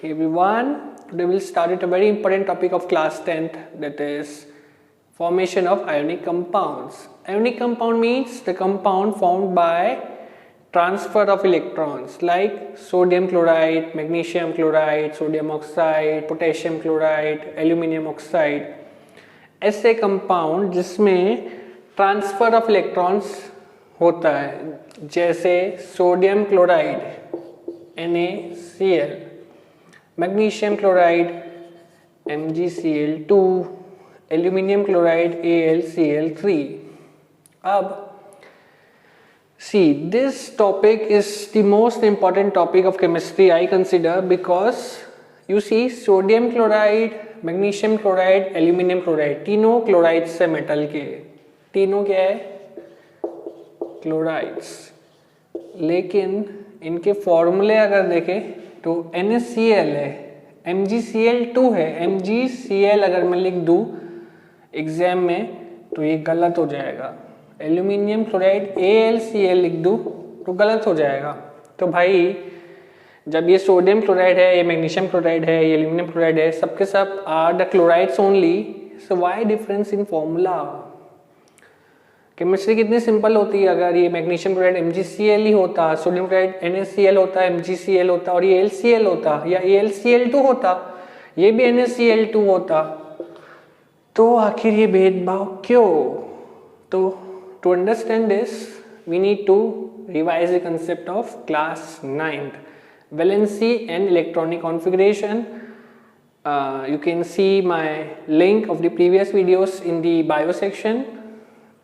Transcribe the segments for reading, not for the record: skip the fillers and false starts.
Hey everyone, today we'll start with a very important topic of class 10th, that is formation of ionic compounds. Ionic compound means the compound formed by transfer of electrons like sodium chloride, magnesium chloride, sodium oxide, potassium chloride, aluminium oxide. ऐसे compound जिसमें transfer of electrons होता है, जैसे sodium chloride NaCl, magnesium chloride MgCl2, aluminium chloride AlCl3. अब see, this topic is the most important topic of chemistry I consider, because you see sodium chloride, magnesium chloride, aluminium chloride, तीनों chlorides है metal के. तीनों क्या है? Chlorides. लेकिन इनके फॉर्मूले अगर देखें तो NaCl है, MgCl2 है. MgCl अगर मैं लिख दूं एग्जाम में तो ये गलत हो जाएगा. एल्यूमिनियम क्लोराइड AlCl लिख दूं तो गलत हो जाएगा. तो भाई जब ये सोडियम क्लोराइड है, ये मैग्नीशियम क्लोराइड है, ये एल्यूमिनियम क्लोराइड है, सबके सब are the chlorides only. So why difference in formula? Chemistry कितनी सिंपल होती है. अगर ये मैग्नीशियम क्लोराइड MgCl ही होता, सोडियम क्लोराइड NaCl होता, MgCl होता और ये LCl होता या AlCl2 होता, ये भी NaCl2 होता, तो आखिर ये भेदभाव क्यों? तो to understand this we need to revise the concept of class 9th, valency and electronic configuration. You can see my link of the previous videos in the bio section,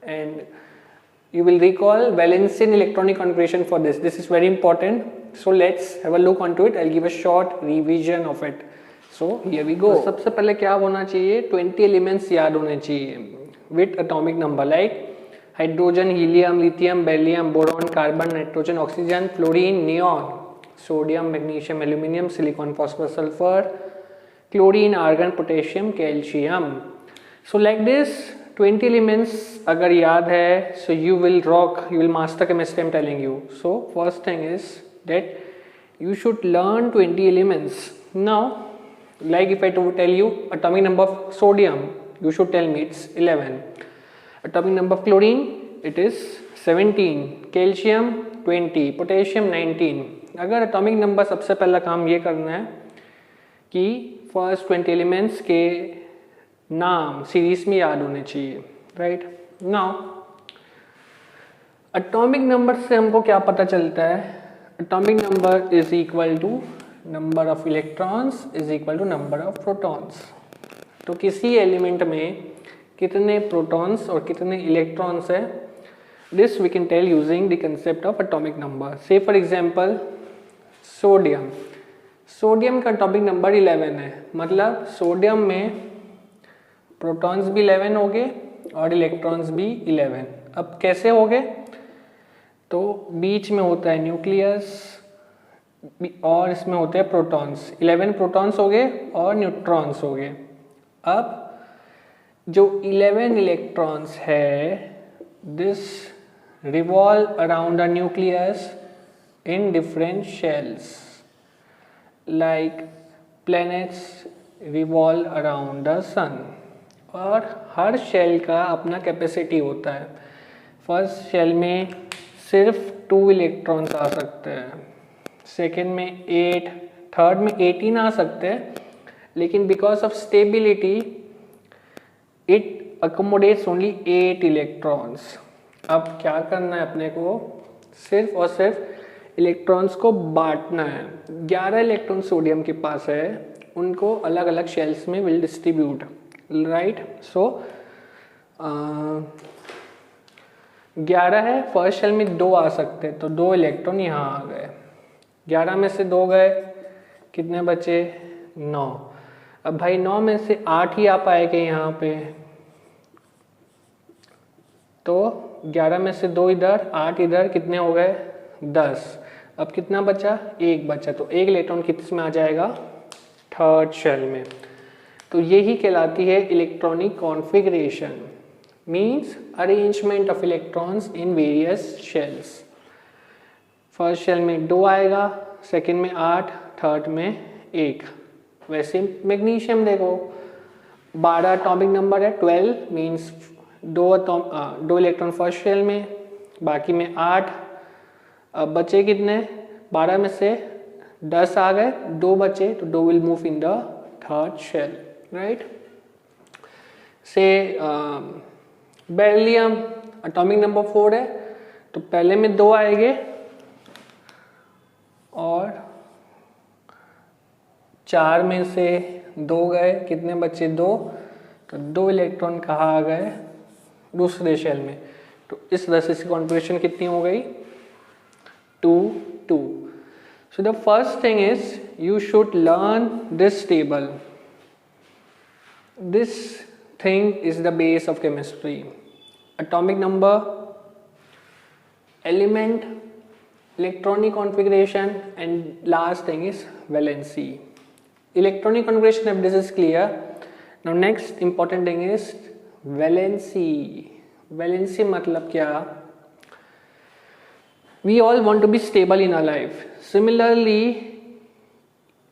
and you will recall valency and electronic configuration for this. This is very important, so let's have a look onto it. I'll give a short revision of it. So here we go. तो सबसे पहले क्या होना चाहिए? 20 elements याद होने चाहिए with atomic number like hydrogen, helium, lithium, beryllium, boron, carbon, nitrogen, oxygen, fluorine, neon, sodium, magnesium, aluminium, silicon, phosphorus, sulphur, chlorine, argon, potassium, calcium. So like this 20 elements अगर याद है, so you will rock, you will master chemistry. I am telling you. So first thing is that you should learn 20 elements. Now, like if I tell you atomic number of sodium, you should tell me it's 11. Atomic number of chlorine, it is 17. Calcium 20, potassium 19. अगर atomic number सबसे पहला काम ये करना है कि first 20 elements के नाम सीरीज में याद होने चाहिए, राइट? नाउ एटॉमिक नंबर से हमको क्या पता चलता है? Atomic number is equal to number of electrons is equal to number of protons. तो किसी एलिमेंट में कितने प्रोटॉन्स और कितने इलेक्ट्रॉन्स है, this we can tell using the concept of atomic number. So for example sodium. Sodium का atomic number 11 है, मतलब सोडियम में प्रोटॉन्स भी 11 हो गए और इलेक्ट्रॉन्स भी 11. अब कैसे हो गए? तो बीच में होता है न्यूक्लियस और इसमें होते हैं प्रोटॉन्स. 11 प्रोटॉन्स हो गए और न्यूट्रॉन्स हो गए. अब जो 11 इलेक्ट्रॉन्स है, this revolve around the nucleus in different shells like planets revolve around the sun. और हर शेल का अपना कैपेसिटी होता है. फर्स्ट शेल में सिर्फ 2 इलेक्ट्रॉन्स आ सकते हैं, सेकेंड में 8, थर्ड में 18 आ सकते हैं, लेकिन because of stability it accommodates only 8 electrons. अब क्या करना है अपने को? सिर्फ और सिर्फ इलेक्ट्रॉन्स को बांटना है. 11 इलेक्ट्रॉन सोडियम के पास है, उनको अलग अलग शेल्स में विल डिस्ट्रीब्यूट, राइट? सो 11 है, फर्स्ट शेल में 2 आ सकते हैं, तो 2 इलेक्ट्रॉन यहाँ आ गए. 11 में से 2 गए, कितने बचे? 9. अब भाई 9 में से 8 ही आ पाएंगे यहाँ पे, तो 11 में से 2 इधर, 8 इधर, कितने हो गए? 10. अब कितना बचा? 1 बचा, तो 1 इलेक्ट्रॉन किस में आ जाएगा? थर्ड शेल में. तो यही कहलाती है electronic configuration. means arrangement of electrons in various shells. First shell में 2 आएगा, सेकेंड में 8, थर्ड में एक। वैसे मैग्नीशियम देखो 12 एटॉमिक नंबर है, 12 मीन्स दो इलेक्ट्रॉन फर्स्ट शेल में, बाकी में 8। अब बचे कितने, 12 में से 10 आ गए, 2 बचे, तो 2 will move in the third shell, right. So beryllium atomic number 4 है, तो पहले में 2 आएंगे और 4 में से 2 गए, कितने बचे, 2, तो 2 इलेक्ट्रॉन कहाँ आ गए, दूसरे शेल में। तो इस तरह से इसकी कॉन्फ़िगरेशन कितनी हो गई, 2 2। So the first thing is you should learn this table. This thing is the base of chemistry. Atomic number, element, electronic configuration, and last thing is valency. Electronic configuration, if this is clear, now next important thing is valency. Valency मतलब क्या? We all want to be stable in our life. Similarly,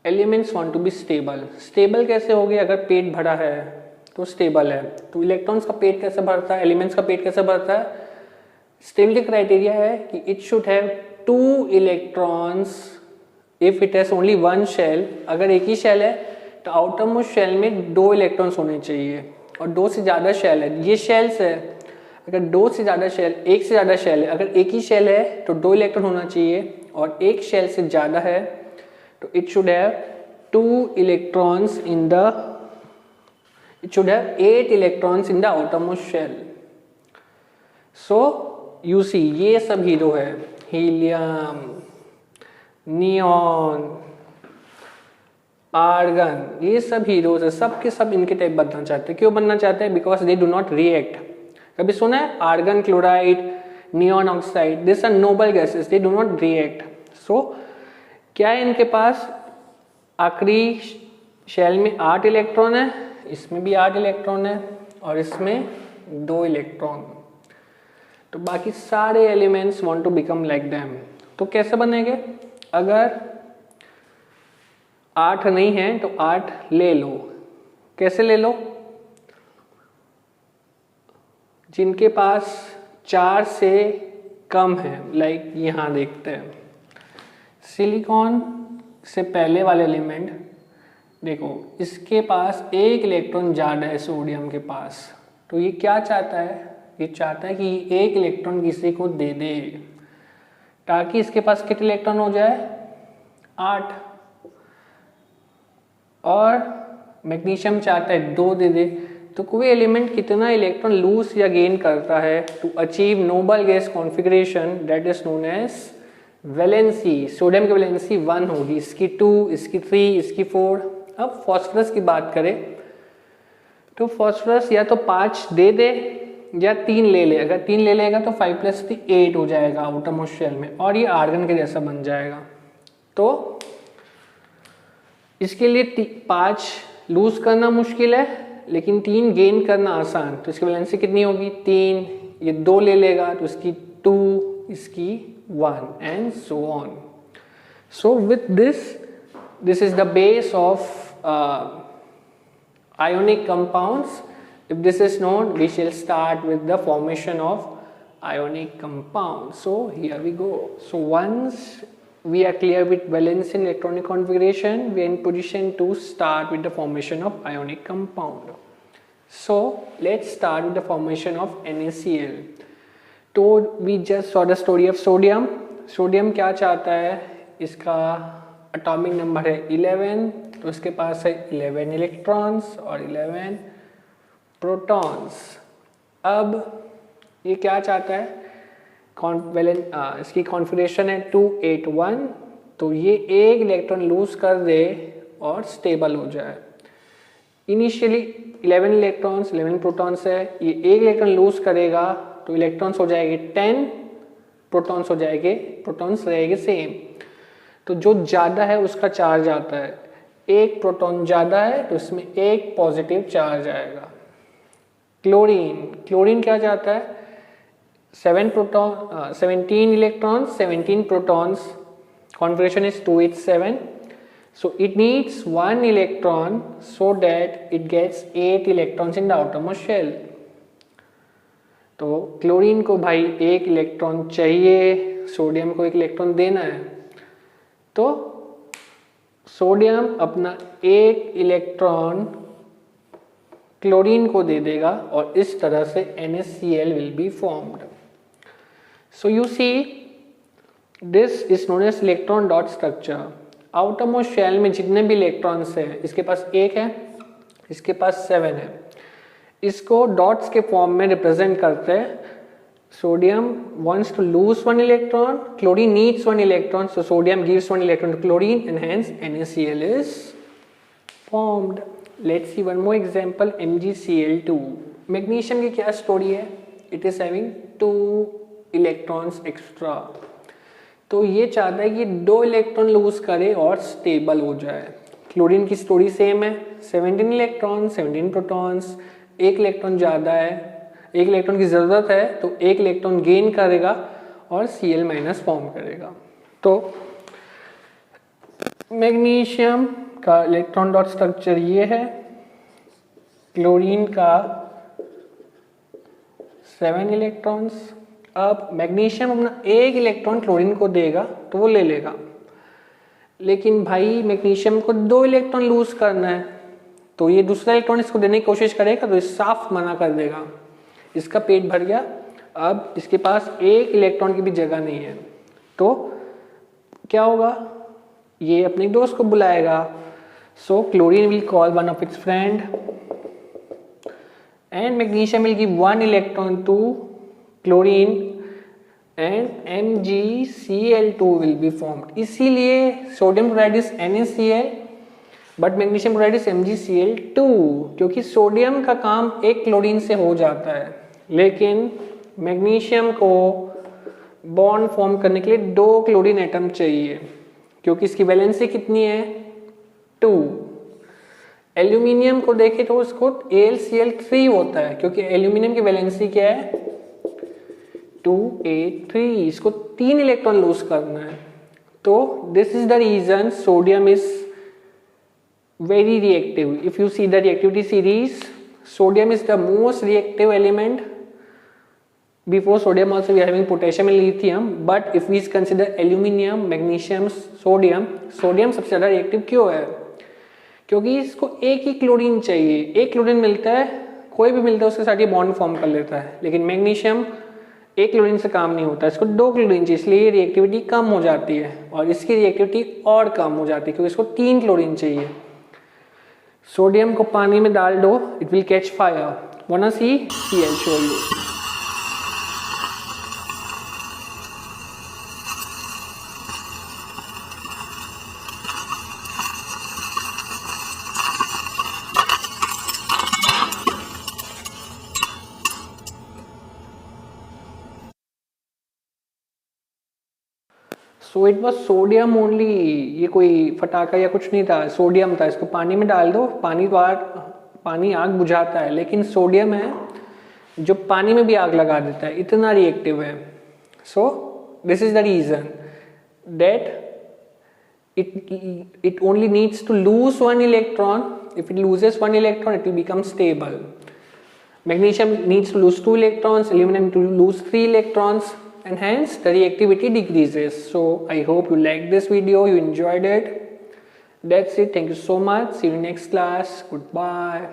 elements want to be stable. Stable कैसे होगी, अगर पेट भरा है तो stable है। तो इलेक्ट्रॉन्स का पेट कैसे भरता है, एलिमेंट्स का पेट कैसे भरता है? स्टेबिलिटी क्राइटेरिया है कि it should have 2 electrons if it has only 1 shell. अगर एक ही शेल है तो आउटर मोस्ट शेल में 2 इलेक्ट्रॉन्स होने चाहिए, और 2 से ज़्यादा शेल है, ये शेल्स है, अगर 2 से ज़्यादा शेल, एक से ज़्यादा शेल है, अगर एक ही शेल है तो 2 इलेक्ट्रॉन होना चाहिए, और एक शेल से ज़्यादा है तो it should have 2 electrons in the, it should have 8 electrons in the outermost shell. So you see, ये सब हीरो है, हीलियम, नियॉन, आर्गन, ये सब हीरोज है, सब के सब इनके टाइप बनना चाहते हैं। क्यों बनना चाहते हैं? Because they do not react. कभी सुना है argon chloride, neon oxide, this are noble gases, they do not react. So क्या है इनके पास, आखिरी शेल में 8 इलेक्ट्रॉन है, इसमें भी 8 इलेक्ट्रॉन है, और इसमें 2 इलेक्ट्रॉन। तो बाकी सारे elements want to become like them. तो कैसे बनेंगे? अगर 8 नहीं है तो 8 ले लो। कैसे ले लो? जिनके पास 4 से कम है, लाइक यहाँ देखते हैं सिलिकॉन से पहले वाले एलिमेंट, देखो इसके पास 1 इलेक्ट्रॉन ज़्यादा है सोडियम के पास। तो ये क्या चाहता है, ये चाहता है कि 1 इलेक्ट्रॉन किसी को दे दे, ताकि इसके पास कितने इलेक्ट्रॉन हो जाए, 8। और मैग्नीशियम चाहता है 2 दे दे। तो कोई एलिमेंट कितना इलेक्ट्रॉन लूज या गेन करता है to achieve noble gas configuration, that is known as valency. Sodium की वैलेंसी 1 होगी, इसकी 2, इसकी 3, इसकी 4। अब फॉस्फोरस की बात करें तो फॉस्फोरस या तो 5 दे दे या 3 ले ले। अगर 3 ले लेगा तो 5 + 3 8 हो जाएगा आउटर मोस्ट शेल में, और ये आर्गन के जैसा बन जाएगा। तो इसके लिए 5 लूज करना मुश्किल है, लेकिन 3 गेन करना आसान। तो इसकी वैलेंसी कितनी होगी, 3, ये 2 ले लेगा तो इसकी 2, इसकी 1, and so on. So with this is the base of ionic compounds. If this is known, we shall start with the formation of ionic compounds. So here we go. So once we are clear with valence and electronic configuration, we are in position to start with the formation of ionic compound. So let's start with the formation of NaCl. So we just saw the story of sodium. Sodium क्या चाहता है, इसका atomic number है 11, तो इसके पास है 11 electrons और 11 protons. अब ये क्या चाहता है, इसकी कॉन्फ़िगरेशन है 281, तो ये 1 इलेक्ट्रॉन लूज कर दे और स्टेबल हो जाए। इनिशियली 11 इलेक्ट्रॉन्स 11 प्रोटॉन्स है, ये 1 इलेक्ट्रॉन लूज करेगा तो इलेक्ट्रॉन्स हो जाएंगे 10, प्रोटॉन्स हो जाएंगे, प्रोटॉन्स रहेंगे सेम। तो जो ज़्यादा है उसका चार्ज आता है, 1 प्रोटॉन ज़्यादा है तो इसमें 1 पॉजिटिव चार्ज आएगा। क्लोरीन क्या चाहता है, 17 electrons 17 protons, configuration is 287। So it needs 1 electron so that it gets 8 electrons in the outermost shell. तो क्लोरीन को भाई 1 इलेक्ट्रॉन चाहिए, सोडियम को 1 इलेक्ट्रॉन देना है, तो सोडियम अपना 1 इलेक्ट्रॉन क्लोरीन को दे देगा और इस तरह से NaCl will be formed. So you see this is known as electron dot structure. Outermost shell में जितने भी इलेक्ट्रॉन्स हैं, इसके पास 1 है, इसके पास 7 है, इसको डॉट्स के फॉर्म में रिप्रेजेंट करते हैं. Sodium wants to lose 1 electron, chlorine needs 1 electron, so sodium gives 1 electron to chlorine and hence NaCl is formed. Let's see one more example, MgCl2. Magnesium की क्या स्टोरी है? It is having 2 electrons extra. तो ये चाहता है कि 2 electron lose करे और स्टेबल हो जाए. क्लोरीन की स्टोरी सेम है, 17 इलेक्ट्रॉन 17 प्रोटॉन्स, 1 इलेक्ट्रॉन ज़्यादा है, 1 इलेक्ट्रॉन की ज़रूरत है तो 1 इलेक्ट्रॉन गेन करेगा और Cl- फॉर्म करेगा. तो मैग्नीशियम का इलेक्ट्रॉन डॉट स्ट्रक्चर ये है, क्लोरीन का 7 इलेक्ट्रॉन्स. अब मैग्नीशियम अपना 1 इलेक्ट्रॉन क्लोरीन को देगा तो वो ले लेगा, लेकिन भाई मैग्नीशियम को 2 इलेक्ट्रॉन लूज करना है, तो ये दूसरा इलेक्ट्रॉन इसको देने की कोशिश करेगा तो ये साफ मना कर देगा. इसका पेट भर गया, अब इसके पास 1 इलेक्ट्रॉन की भी जगह नहीं है, तो क्या होगा? ये अपने दोस्त को बुलाएगा. So chlorine will call one of its friend and magnesium will give 1 electron to chlorine and MgCl2 will be formed. इसीलिए sodium chloride is NaCl but magnesium chloride is MgCl2, क्योंकि सोडियम का काम 1 क्लोरीन से हो जाता है, लेकिन magnesium को बॉन्ड फॉर्म करने के लिए 2 क्लोरीन एटम चाहिए, क्योंकि इसकी वैलेंसी कितनी है? 2. एल्यूमिनियम को देखें तो उसको AlCl3 होता है, क्योंकि एल्यूमिनियम की वैलेंसी क्या है? 2A3. इसको 3 इलेक्ट्रॉन लूज करना है. तो this is the reason sodium is very reactive. If you see the reactivity series, sodium is the most reactive element. Before sodium also we are having potassium and lithium, but if we consider aluminium, magnesium, sodium सबसे ज्यादा reactive क्यों है? क्योंकि इसको 1 ही chlorine चाहिए. 1 chlorine मिलता है, कोई भी मिलता है उसके साथ ये बॉन्ड फॉर्म कर लेता है, लेकिन मैग्नीशियम 1 क्लोरीन से काम नहीं होता, इसको 2 क्लोरीन चाहिए, इसलिए रिएक्टिविटी कम हो जाती है और इसकी रिएक्टिविटी और कम हो जाती है क्योंकि इसको 3 क्लोरीन चाहिए. सोडियम को पानी में डाल दो, it will catch fire. Wanna see? I'll show you. So it was sodium only. ये कोई फटाका या कुछ नहीं था, सोडियम था. इसको पानी में डाल दो, पानी आग बुझाता है, लेकिन सोडियम है जो पानी में भी आग लगा देता है, इतना रिएक्टिव है. So this is the reason that it only needs to lose 1 electron. If it loses 1 electron, it will become stable. Magnesium needs to lose 2 electrons, aluminum to lose 3 electrons, and hence the reactivity decreases. So I hope you liked this video, you enjoyed it. That's it. Thank you so much. See you next class. Goodbye.